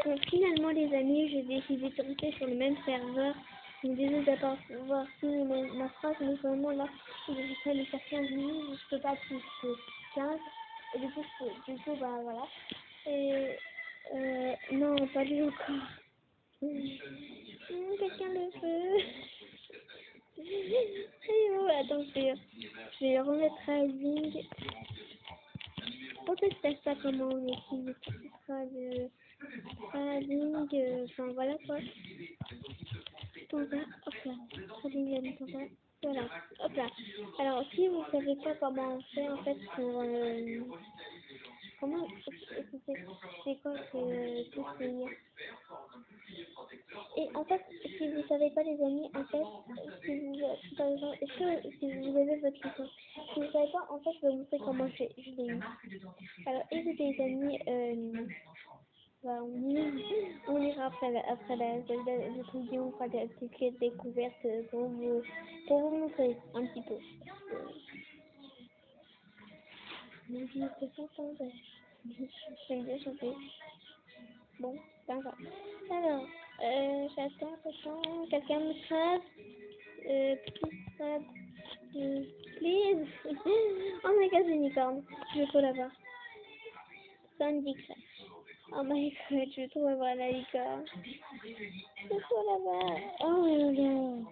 Donc, finalement, les amis, j'ai décidé de rester sur le même serveur. Donc, désolé d'avoir fini ma phrase, mais vraiment là, je vais aller faire 15 minutes, je peux pas plus que 15. Et du coup, bah voilà. Et non, pas lui encore. Quelqu'un le veut. Et oh, attends, je vais remettre à Bing. Peut-être que je sais pas comment on écrit. Ce sera de Bing, enfin voilà quoi. Tonda, hop là. Trading Tonda. Voilà, hop là. Alors, si vous savez pas comment on fait en fait pour comment c'est quoi tout ce et en fait, si vous savez pas les amis, en fait, si vous, par exemple, est-ce que si vous avez votre licence, si vous savez pas, en fait, je vais vous montrer comment je l'ai eu. Alors, écoutez les amis, bah, on ira après la vidéo, on fera des petites découvertes pour vous montrer un petit peu. Mon Dieu, c'est ça, j'aime bien chanter. Bon, d'accord. Alors, j'attends, quelqu'un me crève. Please. Oh my god, unicorn. Je veux trop la voir. Sandy Crash. Oh my god, je veux trop avoir la licorne. Je veux trop la voir. Oh my god.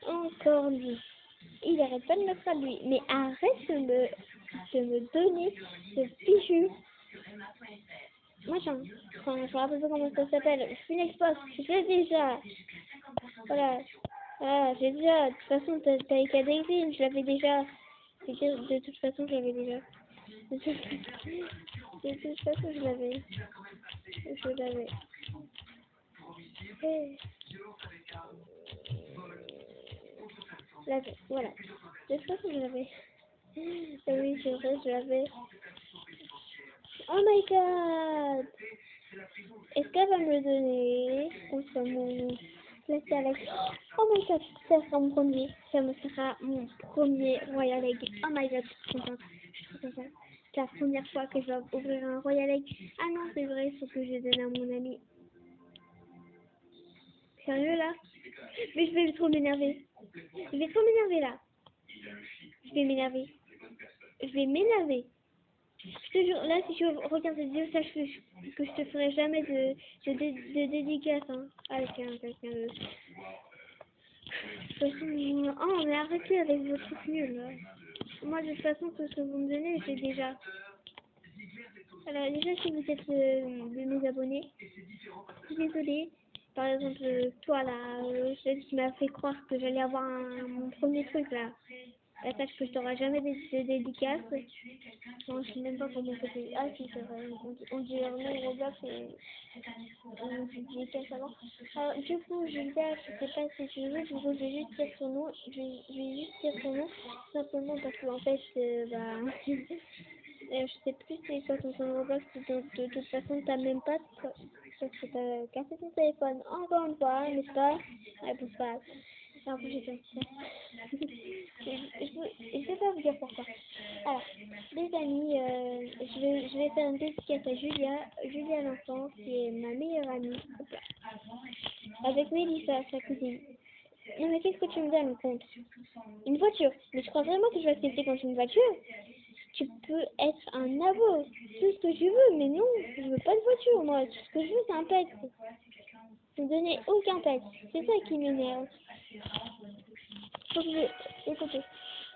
Encore lui. Il arrête pas de me faire lui. Mais arrête de me donner ce fichu. Machin. Enfin, je me rappelle pas comment ça s'appelle. Je suis une expose. Je l'ai déjà. Voilà. Ah, j'ai déjà. De toute façon, t'as qu'à Daisy. Je l'avais déjà. De toute façon, je l'avais déjà. De toute façon, je l'avais. Je l'avais. Voilà. De toute façon, je l'avais. Ah oui, c'est vrai, je l'avais. Oh my god! Est-ce qu'elle va me le donner? Ou ça me... Laisse Alex. Oh my god, ça sera mon premier. Ça me sera mon premier Royal Egg. Oh my god, je suis contente. Je suis trop contente. C'est la première fois que je vais ouvrir un Royal Egg. Ah non, c'est vrai, il faut que je donne à mon ami. Sérieux là? Mais je vais trop m'énerver. Je vais trop m'énerver là. Je vais m'énerver. Je vais m'énerver. Je te jure, là, si tu regardes cette vidéo, sache que je te ferai jamais de dédicace. Hein. Ah, quelqu'un de... De toute façon, oh, mais arrêtez avec vos trucs nuls. Là. Moi, de toute façon, tout ce que vous me donnez, j'ai déjà. Alors, déjà, si vous êtes de mes abonnés, je suis désolée. Par exemple, toi, là, celle qui m'a fait croire que j'allais avoir mon premier truc, là. La tâche que je t'aurai jamais de dédicace. Non, je sais même pas comment ça fait. Ah, si, c'est vrai. On dit vraiment Roblox et on dit dédicace avant. Alors, du coup, Julia, je sais pas si tu veux, du coup, je vais juste dire son nom. Je vais juste dire son nom, simplement parce qu'en fait, bah, je sais plus c'est quoi ton nom Roblox. De toute façon, t'as même pas, parce que t'as cassé ton téléphone encore une fois, n'est-ce pas? Ouais, pousse pas. En plus, j'ai fait ça. Je vais pas vous dire pourquoi. Alors, les amis, je vais faire une dédicace à Julia l'enfant, qui est ma meilleure amie. Hop là. Avec Mélissa, sa cousine. Non mais qu'est-ce que tu me donnes, compte? Une voiture. Mais tu crois vraiment que je vais accepter quand c'est une voiture? Tu peux être un abo, tout ce que tu veux, mais non, je veux pas de voiture, moi. Tout ce que je veux, c'est un pet. Je ne donnais aucun pet. C'est ça qui m'énerve. Faut que écoutez,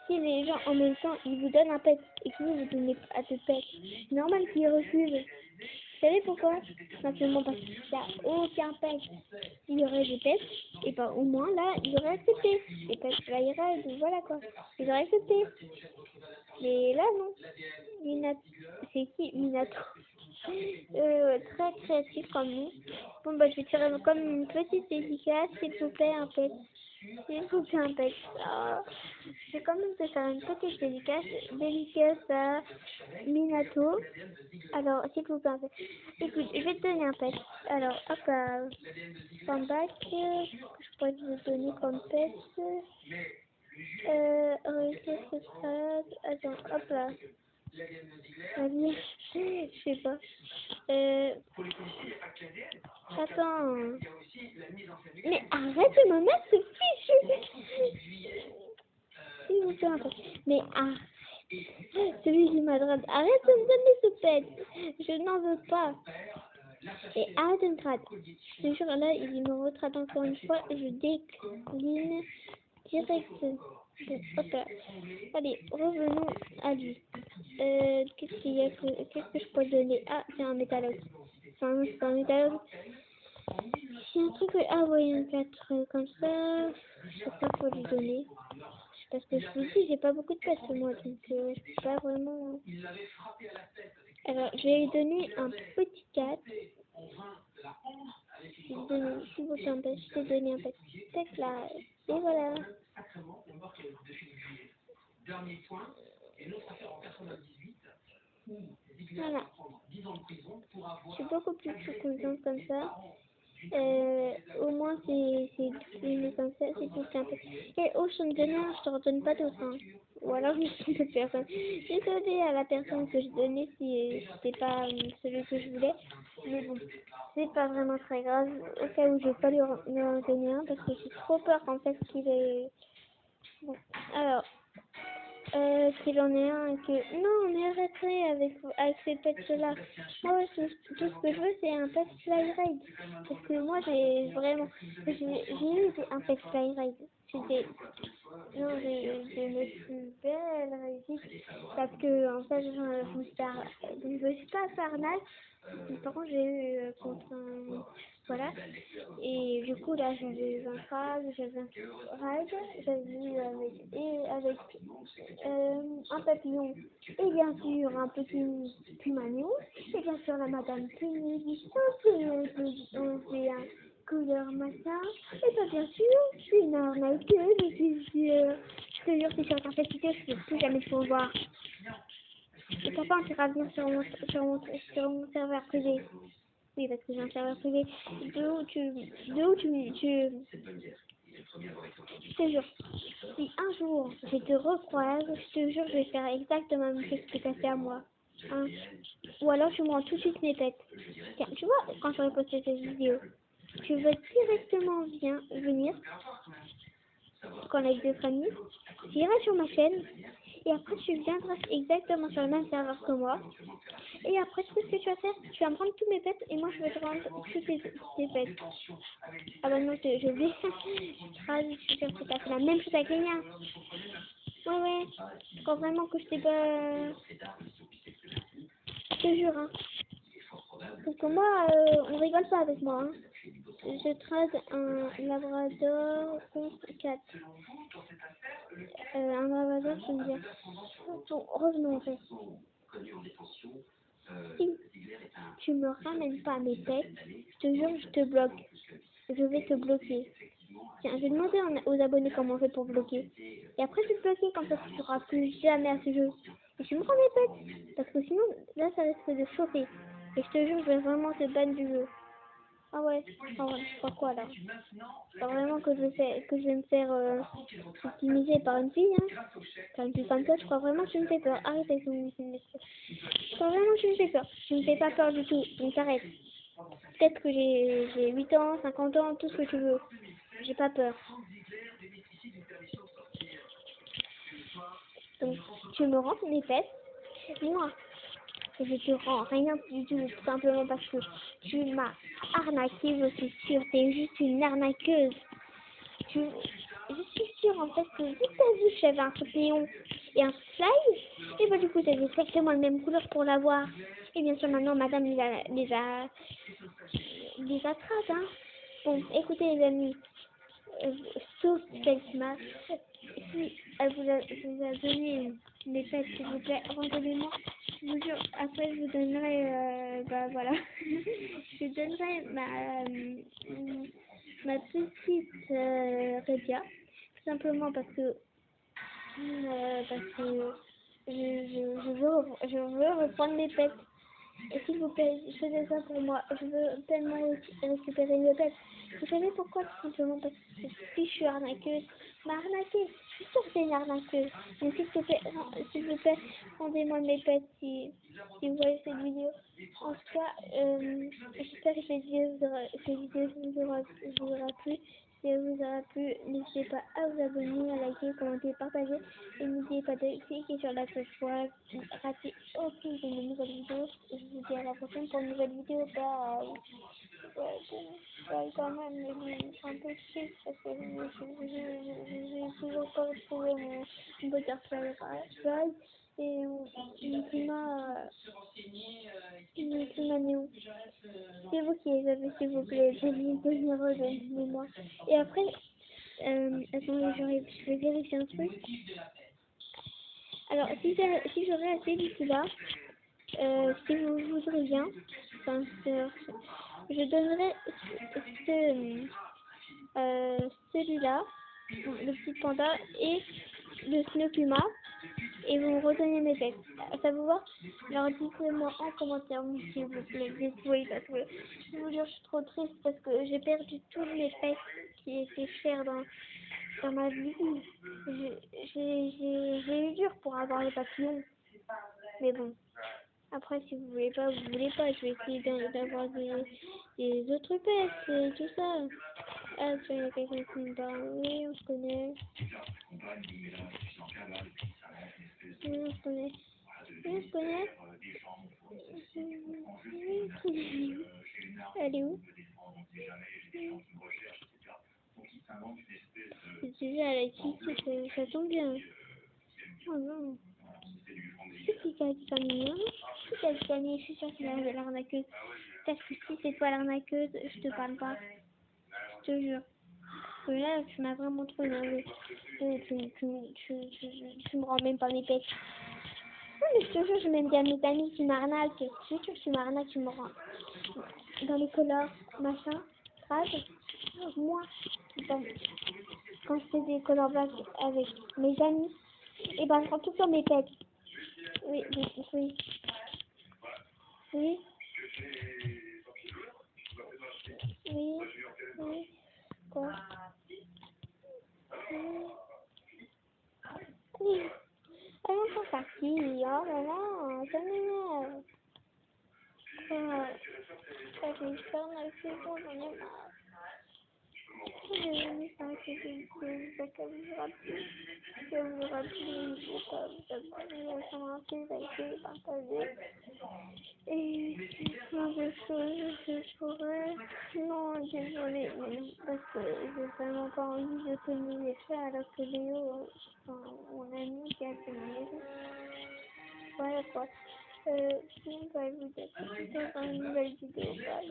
si les gens en même temps ils vous donnent un pet et que vous donnez à ce pet, c'est normal qu'ils refusent. Vous savez pourquoi? Simplement parce qu'il n'y a aucun pet. S'il y aurait des pets, et ben au moins là, ils auraient accepté. Les pets, là, voilà quoi. Ils auraient accepté. Mais là, non. C'est qui Minato? Très créatif comme nous. Bon, bah, je vais tirer comme une petite dédicace, s'il vous plaît, un pet. S'il vous plaît, un pet. Je vais quand même te faire une petite dédicace à Minato. Alors, s'il vous plaît, un pet. Écoute, je vais te donner un pet. Alors, hop là, Pambac, je pourrais te donner comme pet. Qu'est-ce que ça? Attends, hop là. Vas-y, je sais pas. Attends. Mais arrête de me mettre ce fichu. S'il vous plaît, un peu. Mais arrête. Celui qui m'adresse. Arrête de me donner ce pet. Je n'en veux pas. Et arrête de me traiter. Je te jure, là, il me retraite encore une fois. Je décline direct. Bon, hop là. Allez, revenons à lui. Qu'est-ce qu'il y a qu'est-ce que je peux donner? Ah, c'est un métallogue. C'est un métallogue. C'est un truc. Ah, ouais, un 4 comme ça. Je sais pas quoi lui donner. Parce que je vous dis, j'ai pas beaucoup de place moi, donc je peux pas vraiment. Alors, je vais lui donner un petit 4. Je vais lui donner, s'il vous plaît, un pet. Je vais donner un petit 4 là. Et voilà. Voilà. Je suis beaucoup plus contente comme ça. Au moins, c'est comme ça, c'est tout simple. Et oh, je te donne un, je te redonne pas d'autre. Hein. Ou alors, je me trompe de personne. Désolée à la personne que je donnais si c'était pas celui que je voulais. Mais bon, c'est pas vraiment très grave. Au cas où je vais pas lui en donner un parce que j'ai trop peur en fait qu'il est. Bon, alors. Qu'il en ait un et que... Non, mais arrêtez avec ces pets-là. Moi, tout ce que je veux, c'est un pet Flyride. Parce que moi, j'ai vraiment... J'ai eu un pet Flyride. C'était... Non, j'ai une plus belle réussite. Parce que, en fait, je me suis pas faire mal. Par contre, j'ai eu contre un... Voilà. Et du coup, là, j'avais eu un crabe, j'avais un ride, j'avais eu avec un papillon, et bien sûr, un petit pumagnon, et bien sûr, la madame Punny, on fait un couleur machin, et bien, bien sûr, une arnaqueuse, je suis sûre. Je te jure, c'est sur ta facilité, je ne peux plus jamais te revoir. Et t'as pas intérêt à venir sur mon serveur privé. Oui, parce que j'ai un serveur privé. De où tu... Je te jure, si un jour je te recroise, je te jure, je vais faire exactement la même chose que tu as fait à moi. Hein. Ou alors tu me rends tout de suite mes pets. Tiens, tu vois, quand j'aurai posté cette vidéo, tu veux directement venir, connect de famille, tu iras sur ma chaîne, et après tu viendras exactement sur le même serveur que moi. Et après, tu sais ce que tu vas faire? Tu vas me prendre tous mes pets et moi je vais te rendre tous tes pets. Ah bah non, je vais. Je suis sûre que t'as fait la même chose avec les miens. Ouais, ouais. Je crois vraiment que je t'ai pas. Je te jure, hein. Parce que moi, on rigole pas avec moi, hein. Je trade un labrador contre 4. Un labrador, je me dis. Bon, revenons en fait. Si tu me ramènes pas mes pets, je te jure, je te bloque. Je vais te bloquer. Tiens, je vais demander aux abonnés comment on fait pour bloquer. Et après, je vais te bloquer, comme ça tu ne joueras plus jamais à ce jeu. Et tu me prends mes pets. Parce que sinon, là, ça risque de chauffer. Et je te jure, je vais vraiment te ban du jeu. Ah ouais, je crois quoi là? Je crois vraiment que que je vais me faire optimiser par une fille, hein. Par une fille comme toi, je crois vraiment que tu me fais peur. Arrête avec ton... Je crois vraiment que tu me fais peur. Tu me fais pas peur du tout. Donc arrête. Peut-être que j'ai 8 ans, 50 ans, tout ce que tu veux. J'ai pas peur. Donc, tu me rends mes fesses. Moi, je te rends rien du tout, tout simplement parce que tu m'as arnaqué, je suis sûre. T'es juste une arnaqueuse. Je suis sûre, en fait, que vu que t'as vu que j'avais un papillon et un fly, et bah du coup, t'avais exactement la même couleur pour l'avoir. Et bien sûr, maintenant, madame les attrape, hein. Bon, écoutez, les amis, sauf Selma, si elle vous a donné les fêtes, s'il vous plaît, rendez-les-moi. Je vous jure, après, je vous donnerai, bah voilà, je vous donnerai ma petite Redia, tout simplement parce que je veux reprendre mes pets. S'il vous plaît, faisez ça pour moi. Je veux tellement récupérer le pet. Vous savez pourquoi? Tout simplement parce que si je suis arnaqueuse, m'a arnaqué. Je suis sûre que c'est une arnaqueuse. Mais s'il vous plaît, rendez-moi mes pets si vous voyez cette vidéo. En tout cas, j'espère que cette vidéo vous aura plu. Si elle vous aura plu, n'hésitez pas à vous abonner, à liker, commenter, partager. Et n'oubliez pas de cliquer sur la cloche pour rater aucune de mes nouvelles vidéos. Je vous dis à la prochaine pour une nouvelle vidéo. Bye. Ouais, bon, quand même, mais bon, c'est un peu triste parce que j'ai toujours pas retrouvé mon butterfly ride et mon climat néo. C'est vous qui les avez, s'il vous plaît, donnez-moi. Et après, attendez, je vais vérifier un truc. Alors, si j'aurais assez d'ici là, si vous voudrez bien, enfin, je donnerai celui-là, le petit panda et le Snowpuma, et vous me redonnez mes textes. Ça vous va? Alors dites-moi en commentaire, s'il vous plaît, oui, parce que je vous jure, je suis trop triste parce que j'ai perdu tous mes textes qui étaient chers dans ma vie. J'ai eu dur pour avoir les papillons, mais bon. Après, si vous voulez pas, vous voulez pas. Je vais essayer d'avoir des autres pets et tout ça. Ah, tiens, il y a quelqu'un qui me parle. Oui, on se connaît. Oui, on se connaît. Oui, on se connaît. Oui. Elle est où? C'est déjà à la ici, ça tombe bien. Oh non. C'est qui a dit ça, mignon? C'est qui a dit ça, mais je suis sûre que c'est l'arnaqueuse. Parce que si c'est toi l'arnaqueuse, je te parle pas. Je te jure. Parce que là, tu m'as vraiment trop énervé. Tu me rends même pas mes pets. Non, mais je te jure, je m'aime bien mes amis qui m'arnaquent. Je te jure, tu m'arnaques, tu me rends. Dans les couleurs, machin, grave. Moi, dans- quand je fais des color black avec mes amis, et ben je rends tout sur mes pets. Oui, oui, oui. Oui, oui, oui. Quoi? Oui. Elles sont parties. Oh là là, ça m'énerve. J'ai peur de la saison, j'en ai marre. J'ai ça que vous rappelez. Que vous rappelez, ça m'a fait, ça a été partagé. Et plein de choses que je pourrais. Non, désolée, mais parce que j'ai vraiment pas envie de tenir les chats alors que Léo, enfin, mon ami qui a fait ma maison. Voilà quoi. Sinon, bah, je vous dis à tout dans une nouvelle vidéo. Bye.